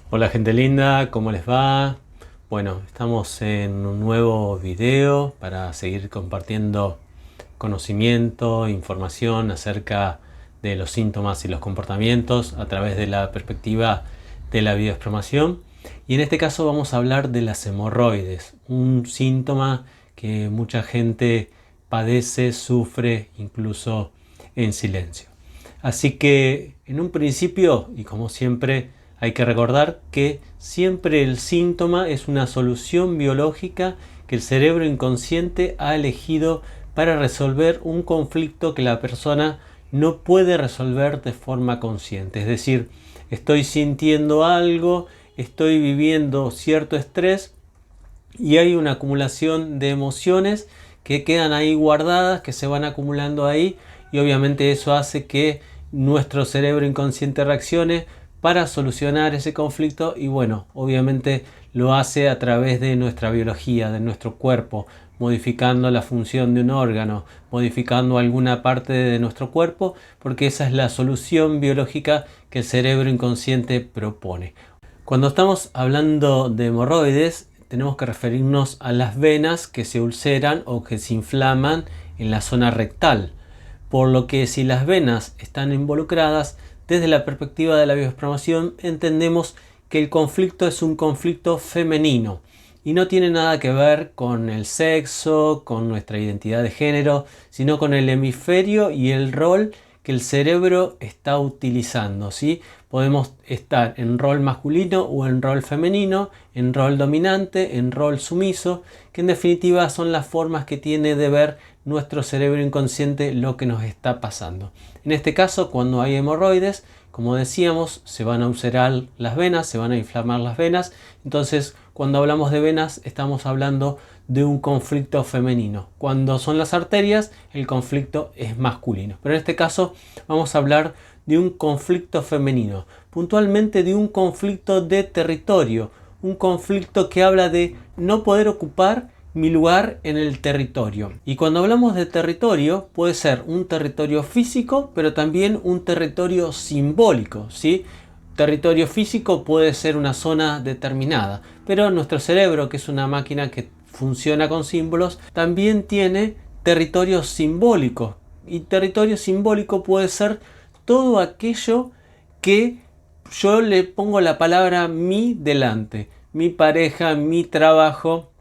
Hola gente linda, ¿cómo les va? Bueno, estamos en un nuevo video para seguir compartiendo conocimiento, información acerca de los síntomas y los comportamientos a través de la perspectiva de la bioexploración. Y en este caso vamos a hablar de las hemorroides, un síntoma que mucha gente padece, sufre incluso en silencio. Así que en un principio, y como siempre, hay que recordar que siempre el síntoma es una solución biológica que el cerebro inconsciente ha elegido para resolver un conflicto que la persona no puede resolver de forma consciente. Es decir, estoy sintiendo algo, estoy viviendo cierto estrés y hay una acumulación de emociones que quedan ahí guardadas, que se van acumulando ahí, y obviamente eso hace que nuestro cerebro inconsciente reaccione para solucionar ese conflicto. Y bueno, obviamente lo hace a través de nuestra biología, de nuestro cuerpo, modificando la función de un órgano, modificando alguna parte de nuestro cuerpo, porque esa es la solución biológica que el cerebro inconsciente propone. Cuando estamos hablando de hemorroides, tenemos que referirnos a las venas que se ulceran o que se inflaman en la zona rectal. Por lo que si las venas están involucradas, desde la perspectiva de la bioexploración entendemos que el conflicto es un conflicto femenino y no tiene nada que ver con el sexo, con nuestra identidad de género, sino con el hemisferio y el rol que el cerebro está utilizando, ¿sí? Podemos estar en rol masculino o en rol femenino, en rol dominante, en rol sumiso, que en definitiva son las formas que tiene de ver nuestro cerebro inconsciente lo que nos está pasando. En este caso, cuando hay hemorroides, como decíamos, se van a ulcerar las venas, se van a inflamar las venas. Entonces, cuando hablamos de venas, estamos hablando de un conflicto femenino. Cuando son las arterias, el conflicto es masculino. Pero en este caso, vamos a hablar de un conflicto femenino, puntualmente de un conflicto de territorio, un conflicto que habla de no poder ocupar mi lugar en el territorio. Y cuando hablamos de territorio, puede ser un territorio físico, pero también un territorio simbólico, ¿sí? Territorio físico puede ser una zona determinada, pero nuestro cerebro, que es una máquina que funciona con símbolos, también tiene territorios simbólicos. Y territorio simbólico puede ser todo aquello que yo le pongo la palabra mi delante. Mi pareja, mi trabajo,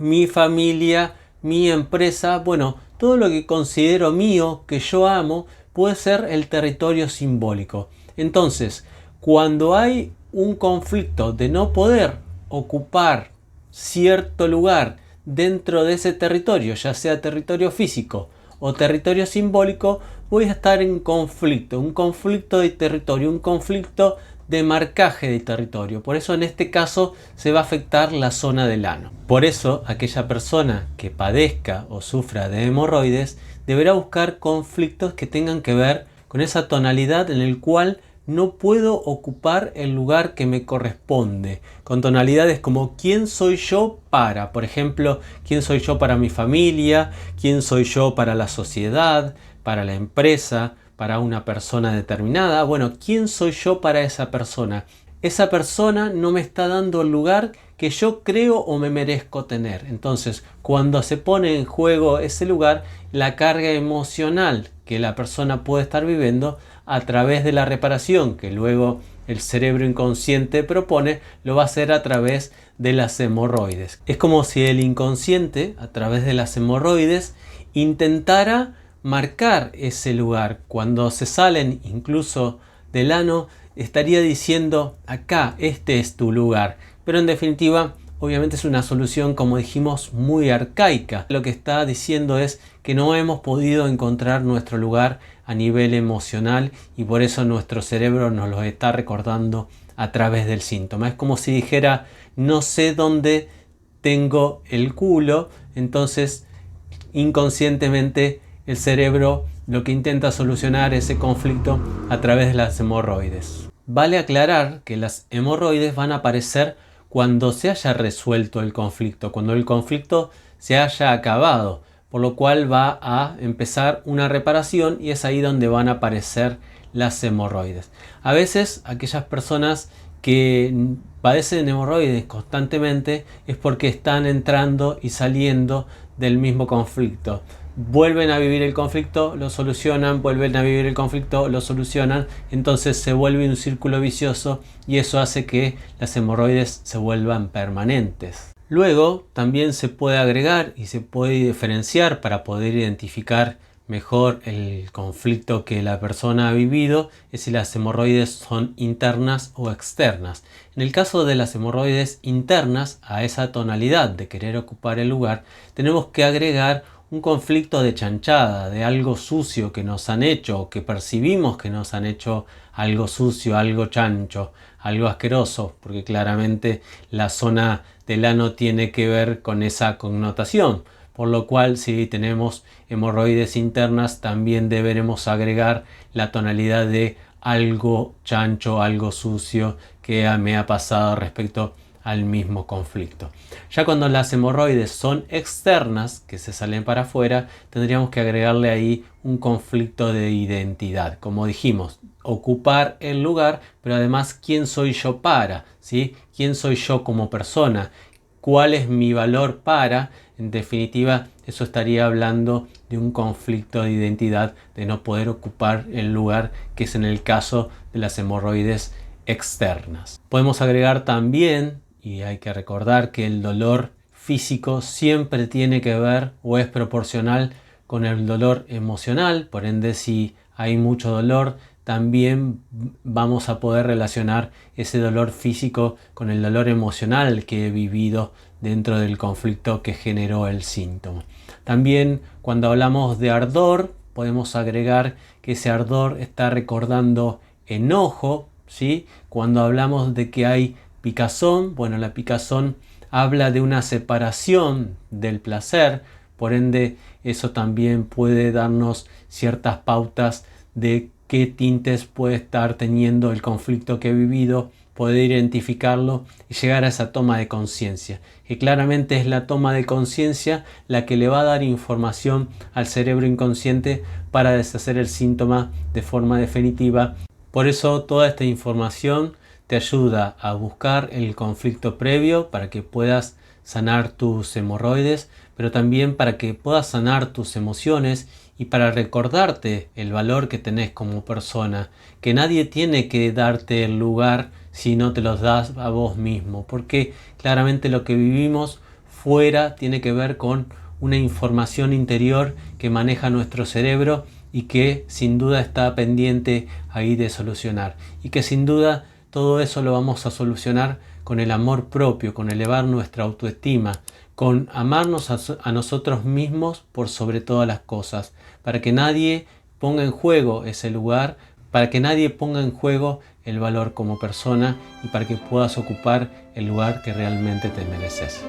mi familia, mi empresa, bueno, todo lo que considero mío, que yo amo, puede ser el territorio simbólico. Entonces, cuando hay un conflicto de no poder ocupar cierto lugar dentro de ese territorio, ya sea territorio físico o territorio simbólico, voy a estar en conflicto, un conflicto de territorio, un conflicto de marcaje de territorio. Por eso en este caso se va a afectar la zona del ano. Por eso aquella persona que padezca o sufra de hemorroides deberá buscar conflictos que tengan que ver con esa tonalidad en el cual no puedo ocupar el lugar que me corresponde, con tonalidades como quién soy yo para, por ejemplo, quién soy yo para mi familia, quién soy yo para la sociedad, para la empresa, para una persona determinada. Bueno, ¿quién soy yo para esa persona? Esa persona no me está dando el lugar que yo creo o me merezco tener. Entonces, cuando se pone en juego ese lugar, la carga emocional que la persona puede estar viviendo a través de la reparación que luego el cerebro inconsciente propone, lo va a hacer a través de las hemorroides. Es como si el inconsciente, a través de las hemorroides, intentara marcar ese lugar. Cuando se salen incluso del ano, estaría diciendo acá, este es tu lugar. Pero en definitiva, obviamente es una solución, como dijimos, muy arcaica. Lo que está diciendo es que no hemos podido encontrar nuestro lugar a nivel emocional y por eso nuestro cerebro nos lo está recordando a través del síntoma. Es como si dijera, no sé dónde tengo el culo, entonces inconscientemente el cerebro lo que intenta solucionar ese conflicto a través de las hemorroides. Vale aclarar que las hemorroides van a aparecer cuando se haya resuelto el conflicto, cuando el conflicto se haya acabado, por lo cual va a empezar una reparación y es ahí donde van a aparecer las hemorroides. A veces aquellas personas que padecen hemorroides constantemente es porque están entrando y saliendo del mismo conflicto. Vuelven a vivir el conflicto, lo solucionan, vuelven a vivir el conflicto, lo solucionan, entonces se vuelve un círculo vicioso y eso hace que las hemorroides se vuelvan permanentes. Luego también se puede agregar y se puede diferenciar para poder identificar mejor el conflicto que la persona ha vivido, es si las hemorroides son internas o externas. En el caso de las hemorroides internas, a esa tonalidad de querer ocupar el lugar, tenemos que agregar un conflicto de chanchada, de algo sucio que nos han hecho o que percibimos que nos han hecho algo sucio, algo chancho, algo asqueroso, porque claramente la zona del ano tiene que ver con esa connotación. Por lo cual, si tenemos hemorroides internas, también deberemos agregar la tonalidad de algo chancho, algo sucio que me ha pasado respecto al mismo conflicto. Ya cuando las hemorroides son externas, que se salen para afuera, tendríamos que agregarle ahí un conflicto de identidad. Como dijimos, ocupar el lugar, pero además, ¿quién soy yo para? ¿Sí? ¿Quién soy yo como persona? ¿Cuál es mi valor para? En definitiva, eso estaría hablando de un conflicto de identidad, de no poder ocupar el lugar que es en el caso de las hemorroides externas. Podemos agregar también, y hay que recordar que el dolor físico siempre tiene que ver o es proporcional con el dolor emocional, por ende si hay mucho dolor, también vamos a poder relacionar ese dolor físico con el dolor emocional que he vivido dentro del conflicto que generó el síntoma. También cuando hablamos de ardor, podemos agregar que ese ardor está recordando enojo, ¿sí? Cuando hablamos de que hay picazón, bueno, la picazón habla de una separación del placer, por ende eso también puede darnos ciertas pautas de qué tintes puede estar teniendo el conflicto que he vivido, poder identificarlo y llegar a esa toma de conciencia, que claramente es la toma de conciencia la que le va a dar información al cerebro inconsciente para deshacer el síntoma de forma definitiva. Por eso toda esta información te ayuda a buscar el conflicto previo para que puedas sanar tus hemorroides, pero también para que puedas sanar tus emociones y para recordarte el valor que tenés como persona, que nadie tiene que darte el lugar si no te los das a vos mismo, porque claramente lo que vivimos fuera tiene que ver con una información interior que maneja nuestro cerebro y que sin duda está pendiente ahí de solucionar, y que sin duda todo eso lo vamos a solucionar con el amor propio, con elevar nuestra autoestima, con amarnos a nosotros mismos por sobre todas las cosas, para que nadie ponga en juego ese lugar, para que nadie ponga en juego el valor como persona y para que puedas ocupar el lugar que realmente te mereces.